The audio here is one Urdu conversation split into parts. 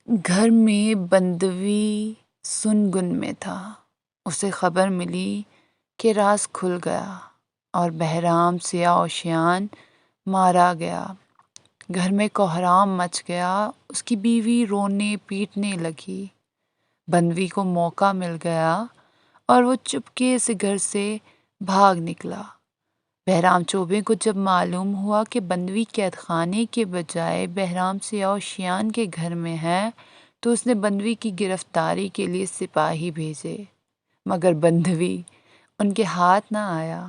گھر میں بندوی سنگن میں تھا۔ اسے خبر ملی کہ راز کھل گیا اور بہرام سیاہ اوشیان مارا گیا۔ گھر میں کوہرام مچ گیا۔ اس کی بیوی رونے پیٹنے لگی۔ بندوی کو موقع مل گیا اور وہ چپکے سے گھر سے بھاگ نکلا۔ بہرام چوبے کو جب معلوم ہوا کہ بندوی قید خانے کے بجائے بہرام سیاہ اوشیان کے گھر میں ہے تو اس نے بندوی کی گرفتاری کے لیے سپاہی بھیجے، مگر بندوی ان کے ہاتھ نہ آیا۔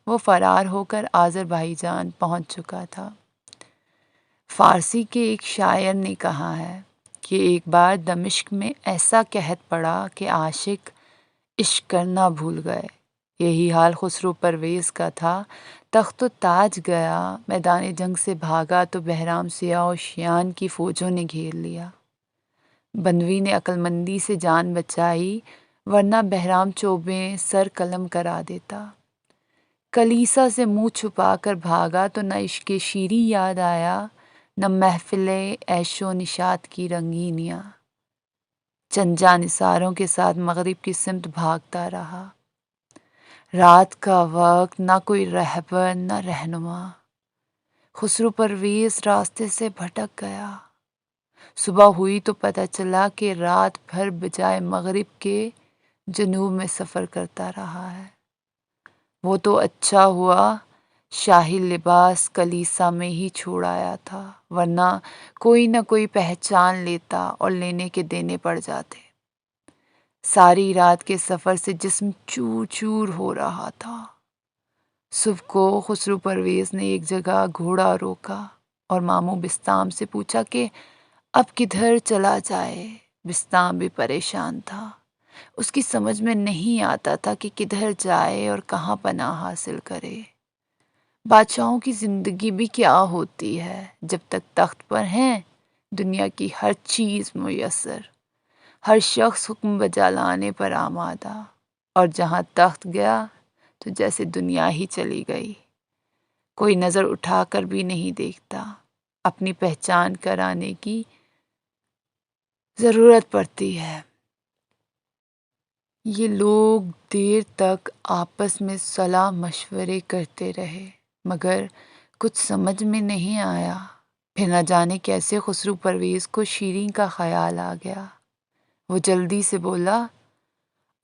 وہ فرار ہو کر آذربائیجان پہنچ چکا تھا۔ فارسی کے ایک شاعر نے کہا ہے کہ ایک بار دمشق میں ایسا قحط پڑا کہ عاشق عشق کرنا بھول گئے۔ یہی حال خسرو پرویز کا تھا۔ تخت و تاج گیا، میدان جنگ سے بھاگا تو بہرام سیاہ اوشیان کی فوجوں نے گھیر لیا۔ بندوی نے عقل مندی سے جان بچائی، ورنہ بہرام چوبے سر قلم کرا دیتا۔ کلیسا سے منہ چھپا کر بھاگا تو نہ عشق شیریں یاد آیا، نہ محفل عیش و نشاط کی رنگینیاں۔ چند جانثاروں کے ساتھ مغرب کی سمت بھاگتا رہا۔ رات کا وقت، نہ کوئی رہبر نہ رہنما۔ خسرو پرویز راستے سے بھٹک گیا۔ صبح ہوئی تو پتہ چلا کہ رات بھر بجائے مغرب کے جنوب میں سفر کرتا رہا ہے۔ وہ تو اچھا ہوا شاہی لباس کلیسا میں ہی چھوڑ آیا تھا، ورنہ کوئی نہ کوئی پہچان لیتا اور لینے کے دینے پڑ جاتے۔ ساری رات کے سفر سے جسم چور چور ہو رہا تھا۔ صبح کو خسرو پرویز نے ایک جگہ گھوڑا روکا اور ماموں بستام سے پوچھا کہ اب کدھر چلا جائے۔ بستام بھی پریشان تھا۔ اس کی سمجھ میں نہیں آتا تھا کہ کدھر جائے اور کہاں پناہ حاصل کرے۔ بادشاہوں کی زندگی بھی کیا ہوتی ہے، جب تک تخت پر ہیں دنیا کی ہر چیز میسر، ہر شخص حکم بجا لانے پر آمادہ، اور جہاں تخت گیا تو جیسے دنیا ہی چلی گئی۔ کوئی نظر اٹھا کر بھی نہیں دیکھتا۔ اپنی پہچان کرانے کی ضرورت پڑتی ہے۔ یہ لوگ دیر تک آپس میں صلاح مشورے کرتے رہے، مگر کچھ سمجھ میں نہیں آیا۔ پھر نہ جانے کیسے خسرو پرویز کو شیریں کا خیال آ گیا۔ وہ جلدی سے بولا،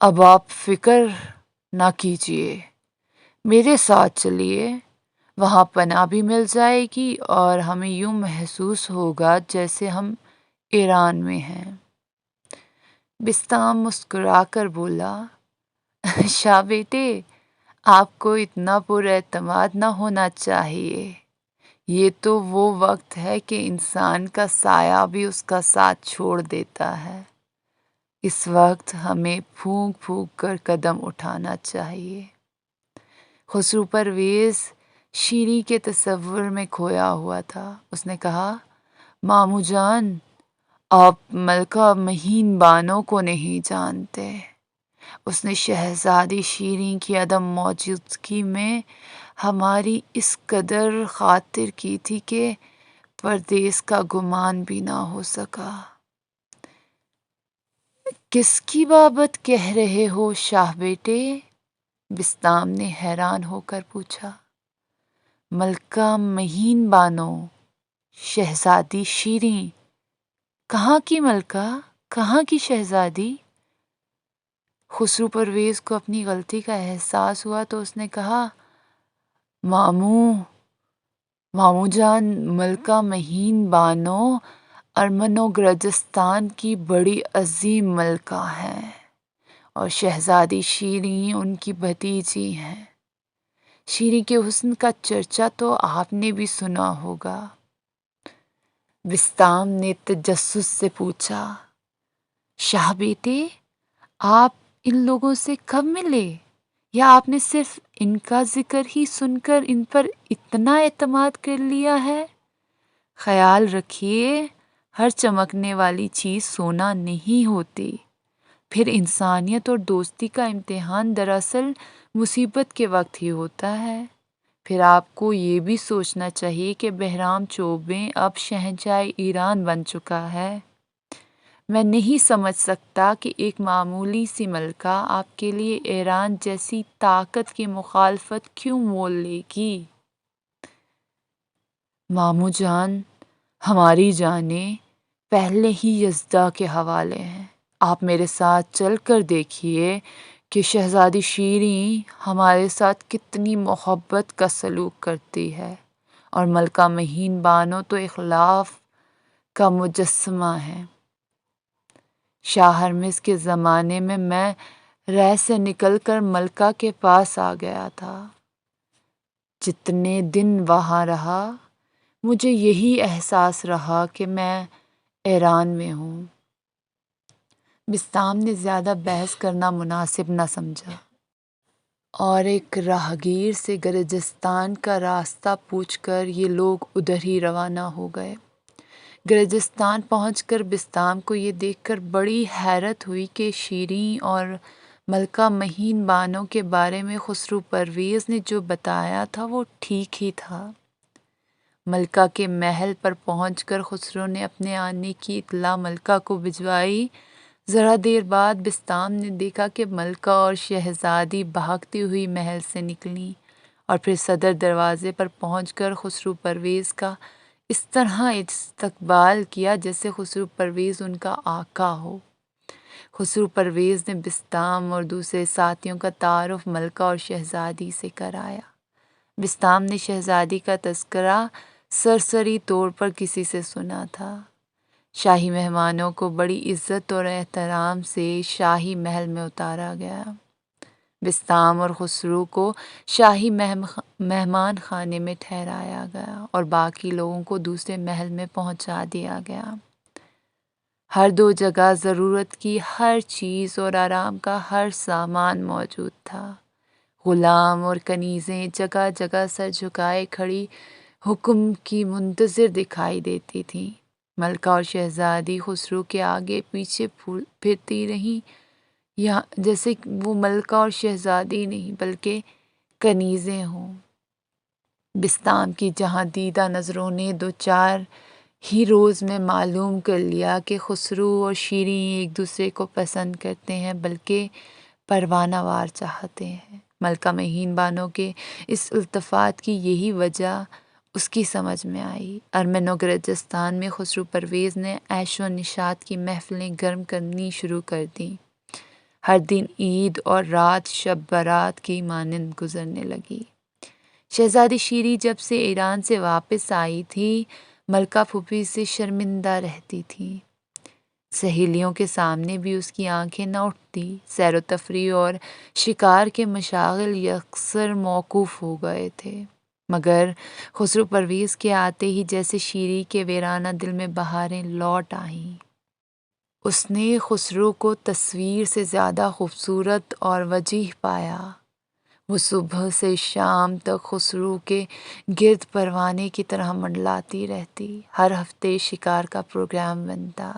اب آپ فکر نہ کیجیے، میرے ساتھ چلیے، وہاں پناہ بھی مل جائے گی اور ہمیں یوں محسوس ہوگا جیسے ہم ایران میں ہیں۔ بستام مسکرا کر بولا، شاہ بیٹے، آپ کو اتنا پر اعتماد نہ ہونا چاہیے۔ یہ تو وہ وقت ہے کہ انسان کا سایہ بھی اس کا ساتھ چھوڑ دیتا ہے۔ اس وقت ہمیں پھونک پھونک کر قدم اٹھانا چاہیے۔ خسرو پرویز شیریں کے تصور میں کھویا ہوا تھا۔ اس نے کہا، ماموں جان، آپ ملکہ مہین بانو کو نہیں جانتے۔ اس نے شہزادی شیریں کی عدم موجودگی میں ہماری اس قدر خاطر کی تھی کہ پردیس کا گمان بھی نہ ہو سکا۔ کس کی بابت کہہ رہے ہو شاہ بیٹے؟ بستام نے حیران ہو کر پوچھا۔ ملکہ مہین بانو، شہزادی شیریں، کہاں کی ملکہ، کہاں کی شہزادی؟ خسرو پرویز کو اپنی غلطی کا احساس ہوا تو اس نے کہا، ماموں جان، ملکہ مہین بانو ارمن و گرجستان کی بڑی عظیم ملکہ ہیں اور شہزادی شیریں ان کی بھتیجی ہیں۔ شیریں کے حسن کا چرچا تو آپ نے بھی سنا ہوگا۔ بستام نے تجسس سے پوچھا، شاہ بیٹے، آپ ان لوگوں سے کب ملے، یا آپ نے صرف ان کا ذکر ہی سن کر ان پر اتنا اعتماد کر لیا ہے؟ خیال رکھیے، ہر چمکنے والی چیز سونا نہیں ہوتی۔ پھر انسانیت اور دوستی کا امتحان دراصل مصیبت کے وقت ہی ہوتا ہے۔ پھر آپ کو یہ بھی سوچنا چاہیے کہ بہرام چوبے اب شہنشاہ ایران بن چکا ہے۔ میں نہیں سمجھ سکتا کہ ایک معمولی سی ملکہ آپ کے لیے ایران جیسی طاقت کی مخالفت کیوں مول لے گی؟ ماموں جان، ہماری جانیں پہلے ہی یزداں کے حوالے ہیں۔ آپ میرے ساتھ چل کر دیکھیے کہ شہزادی شیریں ہمارے ساتھ کتنی محبت کا سلوک کرتی ہے، اور ملکہ مہین بانو تو اخلاف کا مجسمہ ہے۔ شاہ ہرمز کے زمانے میں رہ سے نکل کر ملکہ کے پاس آ گیا تھا۔ جتنے دن وہاں رہا مجھے یہی احساس رہا کہ میں ایران میں ہوں۔ بسطام نے زیادہ بحث کرنا مناسب نہ سمجھا اور ایک راہگیر سے گرجستان کا راستہ پوچھ کر یہ لوگ ادھر ہی روانہ ہو گئے۔ گرجستان پہنچ کر بسطام کو یہ دیکھ کر بڑی حیرت ہوئی کہ شیریں اور ملکہ مہین بانو کے بارے میں خسرو پرویز نے جو بتایا تھا وہ ٹھیک ہی تھا۔ ملکہ کے محل پر پہنچ کر خسرو نے اپنے آنے کی اطلاع ملکہ کو بھجوائی۔ ذرا دیر بعد بسطام نے دیکھا کہ ملکہ اور شہزادی بھاگتی ہوئی محل سے نکلیں اور پھر صدر دروازے پر پہنچ کر خسرو پرویز کا اس طرح استقبال کیا جیسے خسرو پرویز ان کا آقا ہو۔ خسرو پرویز نے بسطام اور دوسرے ساتھیوں کا تعارف ملکہ اور شہزادی سے کرایا۔ بسطام نے شہزادی کا تذکرہ سرسری طور پر کسی سے سنا تھا۔ شاہی مہمانوں کو بڑی عزت اور احترام سے شاہی محل میں اتارا گیا۔ بسطام اور خسرو کو شاہی مہمان خانے میں ٹھہرایا گیا اور باقی لوگوں کو دوسرے محل میں پہنچا دیا گیا۔ ہر دو جگہ ضرورت کی ہر چیز اور آرام کا ہر سامان موجود تھا۔ غلام اور کنیزیں جگہ جگہ سر جھکائے کھڑی حکم کی منتظر دکھائی دیتی تھیں۔ ملکہ اور شہزادی خسرو کے آگے پیچھے پھرتی رہیں، جیسے وہ ملکہ اور شہزادی نہیں بلکہ کنیزیں ہوں۔ بسطام کی جہاں دیدہ نظروں نے دو چار ہی روز میں معلوم کر لیا کہ خسرو اور شیریں ایک دوسرے کو پسند کرتے ہیں بلکہ پروانہ وار چاہتے ہیں۔ ملکہ مہین بانو کے اس التفات کی یہی وجہ اس کی سمجھ میں آئی۔ ارمن و گرجستان میں خسرو پرویز نے عیش و نشاط کی محفلیں گرم کرنی شروع کر دیں۔ ہر دن عید اور رات شب برات کی مانند گزرنے لگی۔ شہزادی شیریں جب سے ایران سے واپس آئی تھی ملکہ پھوپھی سے شرمندہ رہتی تھی۔ سہیلیوں کے سامنے بھی اس کی آنکھیں نہ اٹھتی۔ سیر و تفریح اور شکار کے مشاغل یکسر موقوف ہو گئے تھے، مگر خسرو پرویز کے آتے ہی جیسے شیریں کے ویرانہ دل میں بہاریں لوٹ آئیں۔ اس نے خسرو کو تصویر سے زیادہ خوبصورت اور وجیح پایا۔ وہ صبح سے شام تک خسرو کے گرد پروانے کی طرح منڈلاتی رہتی۔ ہر ہفتے شکار کا پروگرام بنتا۔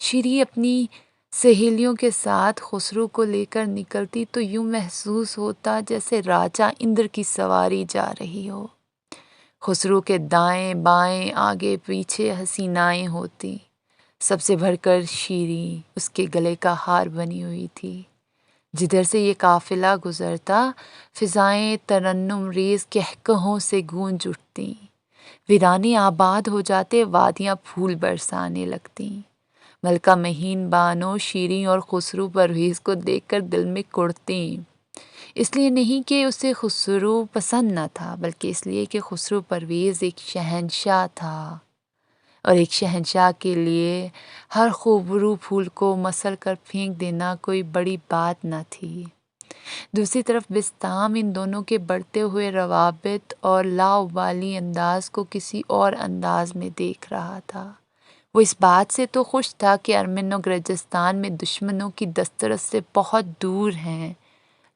شیریں اپنی سہیلیوں کے ساتھ خسرو کو لے کر نکلتی تو یوں محسوس ہوتا جیسے راجا اندر کی سواری جا رہی ہو۔ خسرو کے دائیں بائیں آگے پیچھے حسینائیں ہوتی، سب سے بڑھ کر شیریں اس کے گلے کا ہار بنی ہوئی تھی۔ جدھر سے یہ قافلہ گزرتا فضائیں ترنم ریز قہقہوں سے گونج اٹھتیں، ویرانے آباد ہو جاتے، وادیاں پھول برسانے لگتیں۔ ملکہ مہین بانو شیریں اور خسرو پرویز کو دیکھ کر دل میں کڑتیں، اس لیے نہیں کہ اسے خسرو پسند نہ تھا بلکہ اس لیے کہ خسرو پرویز ایک شہنشاہ تھا اور ایک شہنشاہ کے لیے ہر خوبرو پھول کو مسل کر پھینک دینا کوئی بڑی بات نہ تھی۔ دوسری طرف بسطام ان دونوں کے بڑھتے ہوئے روابط اور لاابالی انداز کو کسی اور انداز میں دیکھ رہا تھا۔ وہ اس بات سے تو خوش تھا کہ ارمن و گرجستان میں دشمنوں کی دسترس سے بہت دور ہیں،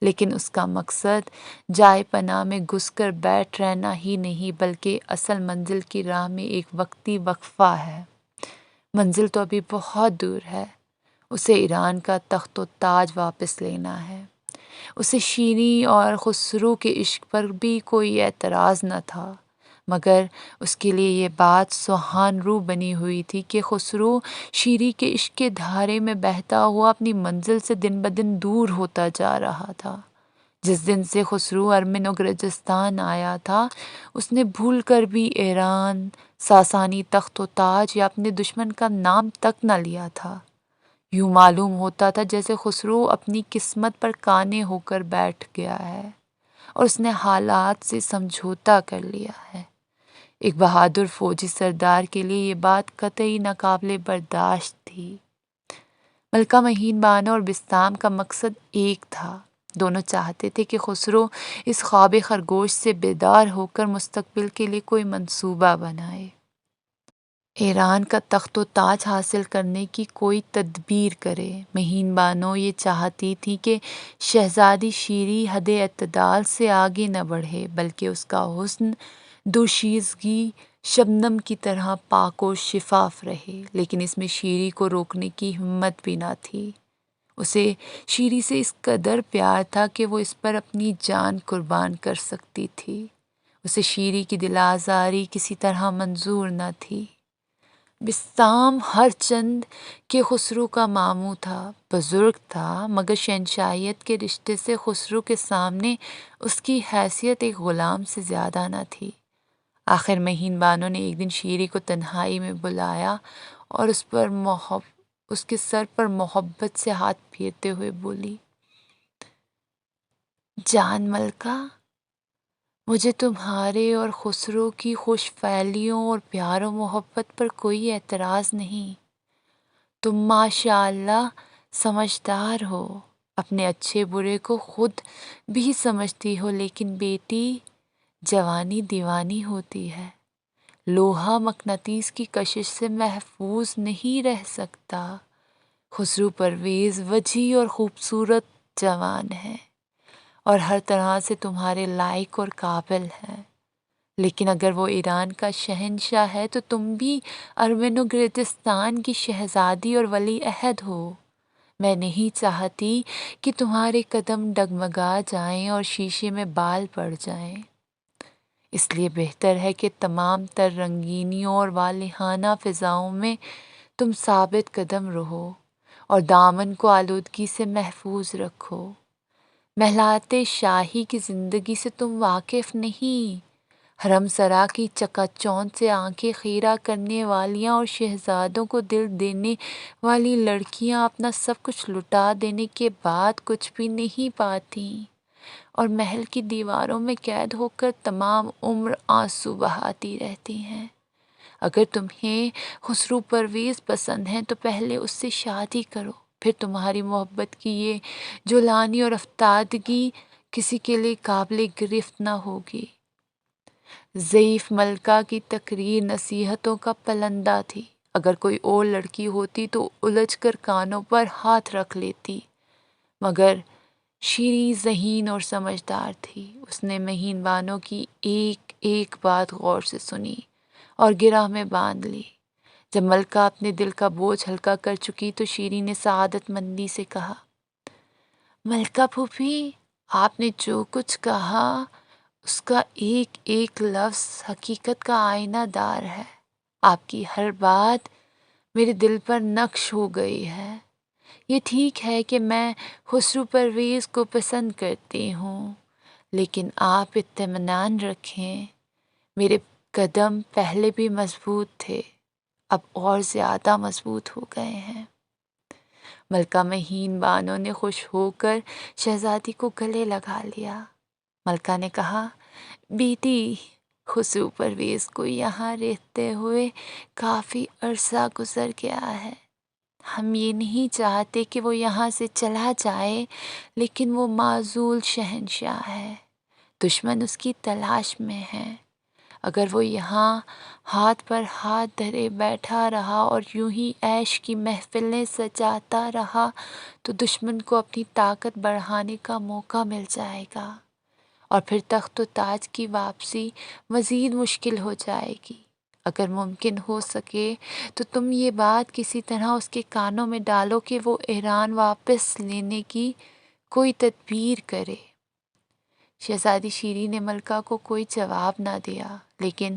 لیکن اس کا مقصد جائے پناہ میں گھس کر بیٹھ رہنا ہی نہیں بلکہ اصل منزل کی راہ میں ایک وقتی وقفہ ہے۔ منزل تو ابھی بہت دور ہے، اسے ایران کا تخت و تاج واپس لینا ہے۔ اسے شیریں اور خسرو کے عشق پر بھی کوئی اعتراض نہ تھا، مگر اس کے لیے یہ بات سہان رو بنی ہوئی تھی کہ خسرو شیری کے عشق کے دھارے میں بہتا ہوا اپنی منزل سے دن بدن دور ہوتا جا رہا تھا۔ جس دن سے خسرو ارمن و گرجستان آیا تھا اس نے بھول کر بھی ایران، ساسانی تخت و تاج یا اپنے دشمن کا نام تک نہ لیا تھا۔ یوں معلوم ہوتا تھا جیسے خسرو اپنی قسمت پر قانع ہو کر بیٹھ گیا ہے اور اس نے حالات سے سمجھوتا کر لیا ہے۔ ایک بہادر فوجی سردار کے لیے یہ بات قطعی ناقابل برداشت تھی۔ ملکہ مہین بانو اور بسطام کا مقصد ایک تھا۔ دونوں چاہتے تھے کہ خسرو اس خواب خرگوش سے بیدار ہو کر مستقبل کے لیے کوئی منصوبہ بنائے، ایران کا تخت و تاج حاصل کرنے کی کوئی تدبیر کرے۔ مہین بانو یہ چاہتی تھی کہ شہزادی شیری حد اعتدال سے آگے نہ بڑھے، بلکہ اس کا حسن دوشیزگی شبنم کی طرح پاک و شفاف رہے، لیکن اس میں شیری کو روکنے کی ہمت بھی نہ تھی۔ اسے شیری سے اس قدر پیار تھا کہ وہ اس پر اپنی جان قربان کر سکتی تھی۔ اسے شیری کی دل آزاری کسی طرح منظور نہ تھی۔ بسطام ہر چند کے خسرو کا ماموں تھا، بزرگ تھا، مگر شہنشاہیت کے رشتے سے خسرو کے سامنے اس کی حیثیت ایک غلام سے زیادہ نہ تھی۔ آخر مہین بانو نے ایک دن شیری کو تنہائی میں بلایا اور اس کے سر پر محبت سے ہاتھ پھیرتے ہوئے بولی، جان ملکہ، مجھے تمہارے اور خسرو کی خوش فعلیوں اور پیار و محبت پر کوئی اعتراض نہیں۔ تم ماشاء اللہ سمجھدار ہو، اپنے اچھے برے کو خود بھی سمجھتی ہو، لیکن بیٹی، جوانی دیوانی ہوتی ہے، لوہا مقناطیس کی کشش سے محفوظ نہیں رہ سکتا۔ خسرو پرویز وجیح اور خوبصورت جوان ہے اور ہر طرح سے تمہارے لائق اور قابل ہے، لیکن اگر وہ ایران کا شہنشاہ ہے تو تم بھی ارمن و گرجستان کی شہزادی اور ولی عہد ہو۔ میں نہیں چاہتی کہ تمہارے قدم ڈگمگا جائیں اور شیشے میں بال پڑ جائیں، اس لیے بہتر ہے کہ تمام تر رنگینیوں اور والہانہ فضاؤں میں تم ثابت قدم رہو اور دامن کو آلودگی سے محفوظ رکھو۔ محلات شاہی کی زندگی سے تم واقف نہیں۔ حرم سرا کی چکا چوند سے آنکھیں خیرہ کرنے والیاں اور شہزادوں کو دل دینے والی لڑکیاں اپنا سب کچھ لٹا دینے کے بعد کچھ بھی نہیں پاتیں اور محل کی دیواروں میں قید ہو کر تمام عمر آنسو بہاتی رہتی ہیں۔ اگر تمہیں خسرو پرویز پسند ہے تو پہلے اس سے شادی کرو، پھر تمہاری محبت کی یہ جولانی اور افتادگی کسی کے لیے قابل گرفت نہ ہوگی۔ ضعیف ملکہ کی تقریر نصیحتوں کا پلندہ تھی۔ اگر کوئی اور لڑکی ہوتی تو الجھ کر کانوں پر ہاتھ رکھ لیتی، مگر شیریں ذہین اور سمجھدار تھی۔ اس نے مہین بانو کی ایک ایک بات غور سے سنی اور گرہ میں باندھ لی۔ جب ملکہ اپنے دل کا بوجھ ہلکا کر چکی تو شیریں نے سعادت مندی سے کہا، ملکہ پھوپھی، آپ نے جو کچھ کہا اس کا ایک ایک لفظ حقیقت کا آئینہ دار ہے۔ آپ کی ہر بات میرے دل پر نقش ہو گئی ہے۔ یہ ٹھیک ہے کہ میں خسرو پرویز کو پسند کرتی ہوں، لیکن آپ اطمینان رکھیں، میرے قدم پہلے بھی مضبوط تھے، اب اور زیادہ مضبوط ہو گئے ہیں۔ ملکہ مہین بانو نے خوش ہو کر شہزادی کو گلے لگا لیا۔ ملکہ نے کہا، بیٹی، خسرو پرویز کو یہاں رہتے ہوئے کافی عرصہ گزر گیا ہے۔ ہم یہ نہیں چاہتے کہ وہ یہاں سے چلا جائے، لیکن وہ معزول شہنشاہ ہے، دشمن اس کی تلاش میں ہے۔ اگر وہ یہاں ہاتھ پر ہاتھ دھرے بیٹھا رہا اور یوں ہی عیش کی محفلیں سجاتا رہا تو دشمن کو اپنی طاقت بڑھانے کا موقع مل جائے گا اور پھر تخت و تاج کی واپسی مزید مشکل ہو جائے گی۔ اگر ممکن ہو سکے تو تم یہ بات کسی طرح اس کے کانوں میں ڈالو کہ وہ ایران واپس لینے کی کوئی تدبیر کرے۔ شہزادی شیریں نے ملکہ کو کوئی جواب نہ دیا، لیکن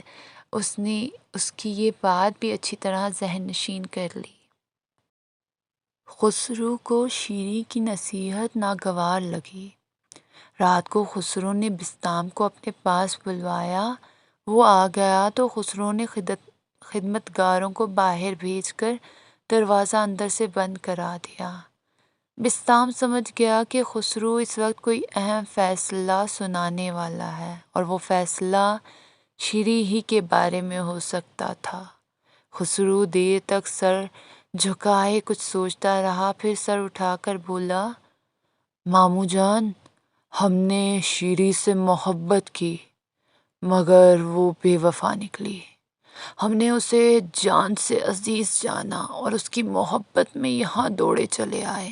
اس نے اس کی یہ بات بھی اچھی طرح ذہن نشین کر لی۔ خسرو کو شیری کی نصیحت ناگوار لگی۔ رات کو خسرو نے بسطام کو اپنے پاس بلوایا۔ وہ آ گیا تو خسرو نے خدمتگاروں کو باہر بھیج کر دروازہ اندر سے بند کرا دیا۔ بسطام سمجھ گیا کہ خسرو اس وقت کوئی اہم فیصلہ سنانے والا ہے اور وہ فیصلہ شیری ہی کے بارے میں ہو سکتا تھا۔ خسرو دیر تک سر جھکائے کچھ سوچتا رہا، پھر سر اٹھا کر بولا، ماموں جان، ہم نے شیری سے محبت کی مگر وہ بے وفا نکلی۔ ہم نے اسے جان سے عزیز جانا اور اس کی محبت میں یہاں دوڑے چلے آئے،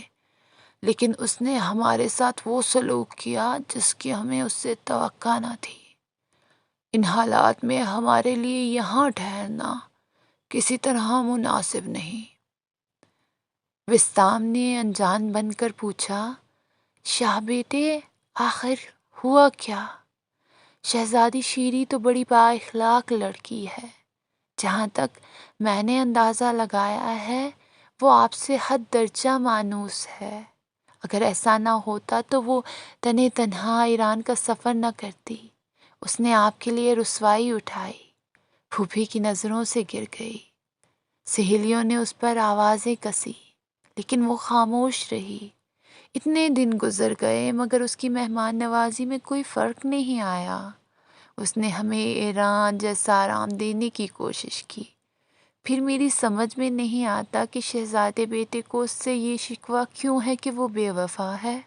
لیکن اس نے ہمارے ساتھ وہ سلوک کیا جس کی ہمیں اس سے توقع نہ تھی۔ ان حالات میں ہمارے لیے یہاں ٹھہرنا کسی طرح مناسب نہیں۔ بسطام نے انجان بن کر پوچھا، شاہ بیٹے، آخر ہوا کیا؟ شہزادی شیری تو بڑی با اخلاق لڑکی ہے۔ جہاں تک میں نے اندازہ لگایا ہے وہ آپ سے حد درجہ مانوس ہے۔ اگر ایسا نہ ہوتا تو وہ تنہا تنہا ایران کا سفر نہ کرتی۔ اس نے آپ کے لیے رسوائی اٹھائی، پھوپھی کی نظروں سے گر گئی۔ سہیلیوں نے اس پر آوازیں کسی لیکن وہ خاموش رہی۔ اتنے دن گزر گئے مگر اس کی مہمان نوازی میں کوئی فرق نہیں آیا۔ اس نے ہمیں ایران جیسا آرام دینے کی کوشش کی۔ پھر میری سمجھ میں نہیں آتا کہ شہزادے بیٹے کو اس سے یہ شکوہ کیوں ہے کہ وہ بے وفا ہے۔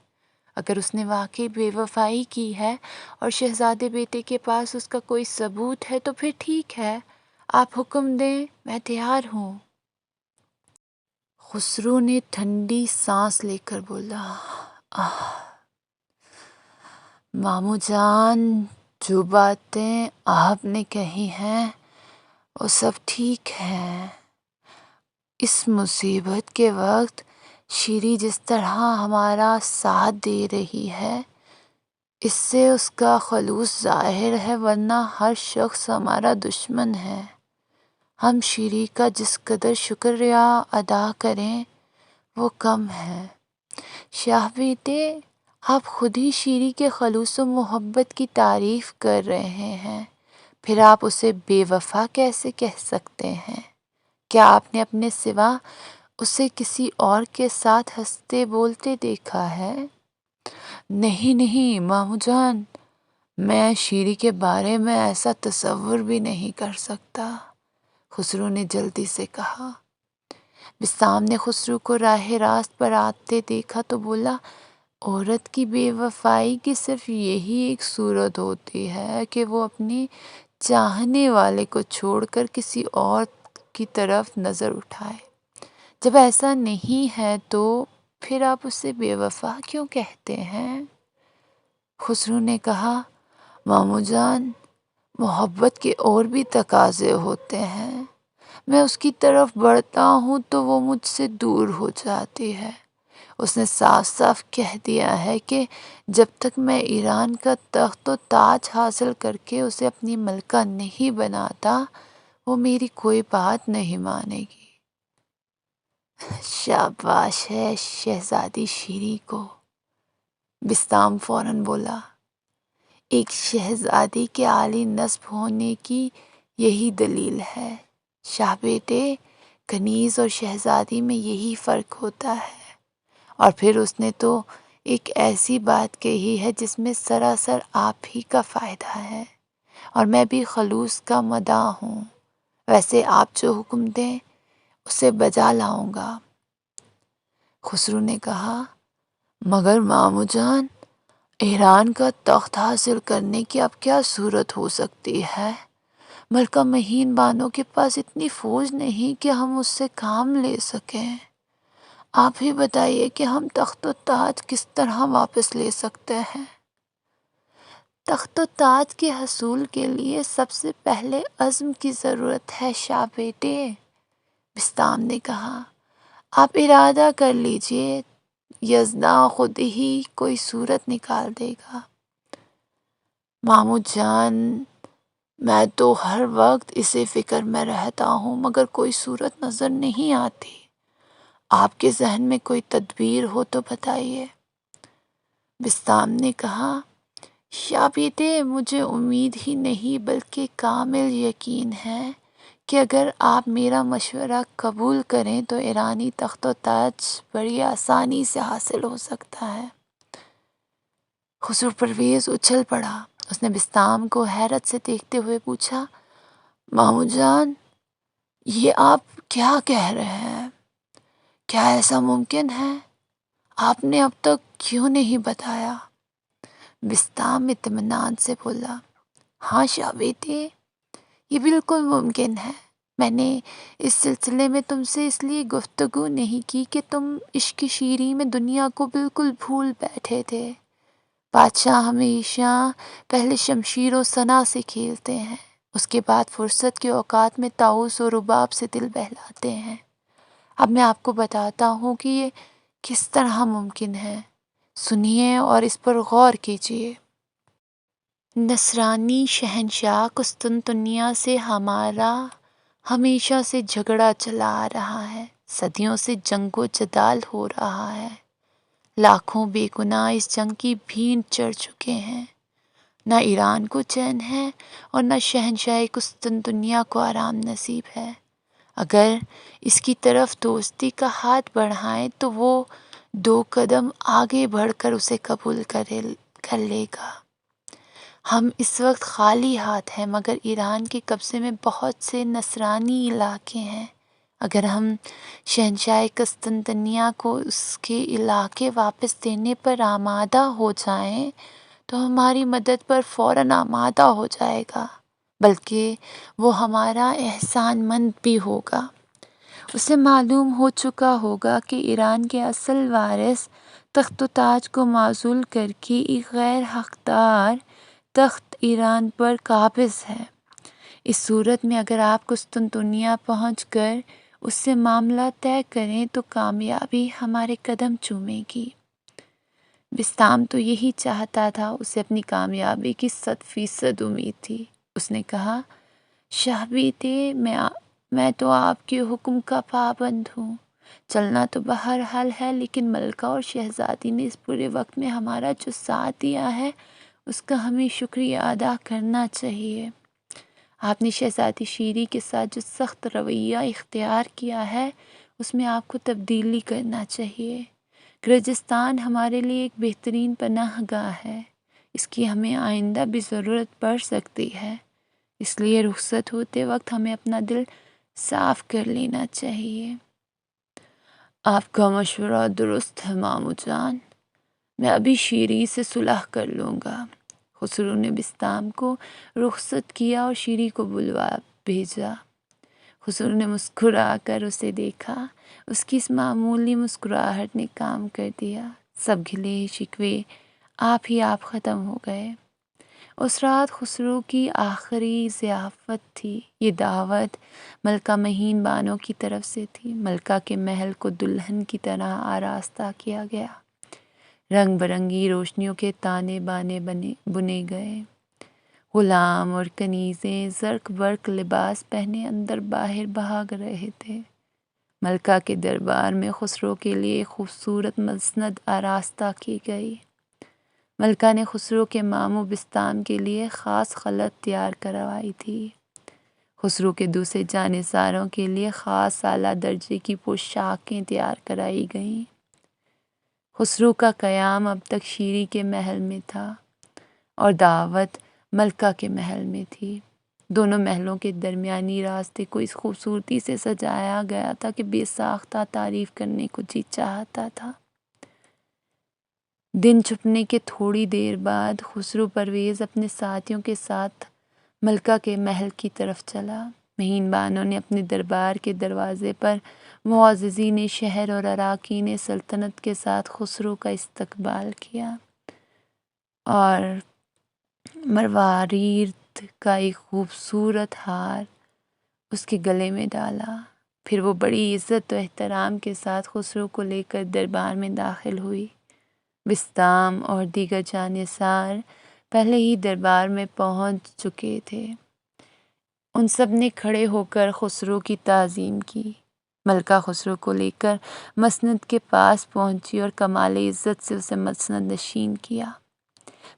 اگر اس نے واقعی بے وفائی کی ہے اور شہزادے بیٹے کے پاس اس کا کوئی ثبوت ہے تو پھر ٹھیک ہے، آپ حکم دیں، میں تیار ہوں۔ خسرو نے ٹھنڈی سانس لے کر بولا، ماموں جان، جو باتیں آپ نے کہی ہیں وہ سب ٹھیک ہیں۔ اس مصیبت کے وقت شیری جس طرح ہمارا ساتھ دے رہی ہے اس سے اس کا خلوص ظاہر ہے، ورنہ ہر شخص ہمارا دشمن ہے۔ ہم شیری کا جس قدر شکریہ ادا کریں وہ کم ہے۔ شاہ بیٹے، آپ خود ہی شیری کے خلوص و محبت کی تعریف کر رہے ہیں، پھر آپ اسے بے وفا کیسے کہہ سکتے ہیں؟ کیا آپ نے اپنے سوا اسے کسی اور کے ساتھ ہنستے بولتے دیکھا ہے؟ نہیں نہیں ماموں جان، میں شیری کے بارے میں ایسا تصور بھی نہیں کر سکتا، خسرو نے جلدی سے کہا۔ بسطام نے خسرو کو راہ راست پر آتے دیکھا تو بولا، عورت کی بے وفائی کی صرف یہی ایک صورت ہوتی ہے کہ وہ اپنی چاہنے والے کو چھوڑ کر کسی اور کی طرف نظر اٹھائے۔ جب ایسا نہیں ہے تو پھر آپ اسے بے وفا کیوں کہتے ہیں؟ خسرو نے کہا، ماموں جان، محبت کے اور بھی تقاضے ہوتے ہیں۔ میں اس کی طرف بڑھتا ہوں تو وہ مجھ سے دور ہو جاتی ہے۔ اس نے صاف صاف کہہ دیا ہے کہ جب تک میں ایران کا تخت و تاج حاصل کر کے اسے اپنی ملکہ نہیں بناتا وہ میری کوئی بات نہیں مانے گی۔ شاباش ہے شہزادی شیری کو، بسطام فوراً بولا۔ ایک شہزادی کے عالی نصب ہونے کی یہی دلیل ہے۔ شاہ بیٹے، کنیز اور شہزادی میں یہی فرق ہوتا ہے۔ اور پھر اس نے تو ایک ایسی بات کہی ہے جس میں سراسر آپ ہی کا فائدہ ہے، اور میں بھی خلوص کا مداح ہوں۔ ویسے آپ جو حکم دیں اسے بجا لاؤں گا۔ خسرو نے کہا، مگر ماموں جان، ایران کا تخت حاصل کرنے کی اب کیا صورت ہو سکتی ہے؟ ملکہ مہین بانو کے پاس اتنی فوج نہیں کہ ہم اس سے کام لے سکیں۔ آپ ہی بتائیے کہ ہم تخت و تاج کس طرح واپس لے سکتے ہیں؟ تخت و تاج کے حصول کے لیے سب سے پہلے عزم کی ضرورت ہے شاہ بیٹے، بسطام نے کہا۔ آپ ارادہ کر لیجئے، یزداں خود ہی کوئی صورت نکال دے گا۔ ماموں جان، میں تو ہر وقت اسی فکر میں رہتا ہوں مگر کوئی صورت نظر نہیں آتی۔ آپ کے ذہن میں کوئی تدبیر ہو تو بتائیے۔ بسطام نے کہا، یا بیٹے، مجھے امید ہی نہیں بلکہ کامل یقین ہے کہ اگر آپ میرا مشورہ قبول کریں تو ایرانی تخت و تاج بڑی آسانی سے حاصل ہو سکتا ہے۔ خسرو پرویز اچھل پڑا۔ اس نے بسطام کو حیرت سے دیکھتے ہوئے پوچھا، ماموں جان، یہ آپ کیا کہہ رہے ہیں؟ کیا ایسا ممکن ہے؟ آپ نے اب تک کیوں نہیں بتایا؟ بسطام اطمینان سے بولا، ہاں شاہ بیٹے، یہ بالکل ممکن ہے۔ میں نے اس سلسلے میں تم سے اس لیے گفتگو نہیں کی کہ تم عشق شیریں میں دنیا کو بالکل بھول بیٹھے تھے۔ بادشاہ ہمیشہ پہلے شمشیر و سنا سے کھیلتے ہیں، اس کے بعد فرصت کے اوقات میں طاؤس و رباب سے دل بہلاتے ہیں۔ اب میں آپ کو بتاتا ہوں کہ یہ کس طرح ممکن ہے، سنیے اور اس پر غور کیجیے۔ نصرانی شہنشاہ قسطنطنیہ سے ہمارا ہمیشہ سے جھگڑا چلا آ رہا ہے، صدیوں سے جنگ و جدال ہو رہا ہے، لاکھوں بے گناہ اس جنگ کی بھینٹ چڑھ چکے ہیں۔ نہ ایران کو چین ہے اور نہ شہنشاہ قسطنطنیہ کو آرام نصیب ہے۔ اگر اس کی طرف دوستی کا ہاتھ بڑھائیں تو وہ 2 قدم آگے بڑھ کر اسے قبول کر لے گا۔ ہم اس وقت خالی ہاتھ ہیں مگر ایران کے قبضے میں بہت سے نصرانی علاقے ہیں۔ اگر ہم شہنشاہ قسطنطنیہ کو اس کے علاقے واپس دینے پر آمادہ ہو جائیں تو ہماری مدد پر فوراً آمادہ ہو جائے گا، بلکہ وہ ہمارا احسان مند بھی ہوگا۔ اسے معلوم ہو چکا ہوگا کہ ایران کے اصل وارث تخت و تاج کو معزول کر کے ایک غیر حقدار تخت ایران پر قابض ہے۔ اس صورت میں اگر آپ قسطنطنیہ پہنچ کر اس سے معاملہ طے کریں تو کامیابی ہمارے قدم چومے گی۔ بسطام تو یہی چاہتا تھا، اسے اپنی کامیابی کی 100% امید تھی۔ اس نے کہا، شاہ بیٹے، میں تو آپ کے حکم کا پابند ہوں۔ چلنا تو بہرحال ہے، لیکن ملکہ اور شہزادی نے اس برے وقت میں ہمارا جو ساتھ دیا ہے اس کا ہمیں شکریہ ادا کرنا چاہیے۔ آپ نے شہزادی شیریں کے ساتھ جو سخت رویہ اختیار کیا ہے اس میں آپ کو تبدیلی کرنا چاہیے۔ گرجستان ہمارے لیے ایک بہترین پناہ گاہ ہے، اس کی ہمیں آئندہ بھی ضرورت پڑ سکتی ہے، اس لیے رخصت ہوتے وقت ہمیں اپنا دل صاف کر لینا چاہیے۔ آپ کا مشورہ درست ہے ماموں جان، میں ابھی شیریں سے صلح کر لوں گا۔ خسرو نے بسطام کو رخصت کیا اور شیریں کو بلوا بھیجا۔ خسرو نے مسکرا کر اسے دیکھا، اس کی اس معمولی مسکراہٹ نے کام کر دیا، سب گلے شکوے آپ ہی آپ ختم ہو گئے۔ اس رات خسرو کی آخری ضیافت تھی۔ یہ دعوت ملکہ مہین بانو کی طرف سے تھی۔ ملکہ کے محل کو دلہن کی طرح آراستہ کیا گیا، رنگ برنگی روشنیوں کے تانے بانے بنے گئے، غلام اور کنیزیں زرق برق لباس پہنے اندر باہر بھاگ رہے تھے۔ ملکہ کے دربار میں خسرو کے لیے خوبصورت مسند آراستہ کی گئی۔ ملکہ نے خسرو کے ماموں بسطام کے لیے خاص خلعت تیار کروائی تھی۔ خسرو کے دوسرے جانثاروں کے لیے خاص اعلیٰ درجے کی پوشاکیں تیار کرائی گئیں۔ خسرو کا قیام اب تک شیریں کے محل میں تھا اور دعوت ملکہ کے محل میں تھی۔ دونوں محلوں کے درمیانی راستے کو اس خوبصورتی سے سجایا گیا تھا کہ بے ساختہ تعریف کرنے کو جی چاہتا تھا۔ دن چھپنے کے تھوڑی دیر بعد خسرو پرویز اپنے ساتھیوں کے ساتھ ملکہ کے محل کی طرف چلا۔ مہین بانو نے اپنے دربار کے دروازے پر معززین شہر اور اراکین سلطنت کے ساتھ خسرو کا استقبال کیا اور مروارید کا ایک خوبصورت ہار اس کے گلے میں ڈالا۔ پھر وہ بڑی عزت و احترام کے ساتھ خسرو کو لے کر دربار میں داخل ہوئی۔ بسطام اور دیگر جانثار پہلے ہی دربار میں پہنچ چکے تھے۔ ان سب نے کھڑے ہو کر خسرو کی تعظیم کی۔ ملکہ خسرو کو لے کر مسند کے پاس پہنچی اور کمال عزت سے اسے مسند نشین کیا۔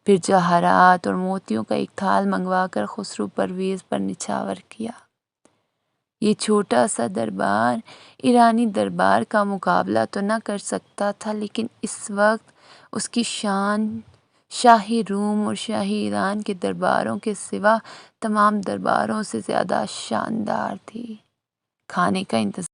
پھر جواہرات اور موتیوں کا ایک تھال منگوا کر خسرو پرویز پر نچھاور کیا۔ یہ چھوٹا سا دربار ایرانی دربار کا مقابلہ تو نہ کر سکتا تھا، لیکن اس وقت اس کی شان شاہی روم اور شاہی ایران کے درباروں کے سوا تمام درباروں سے زیادہ شاندار تھی۔ کھانے کا انتظام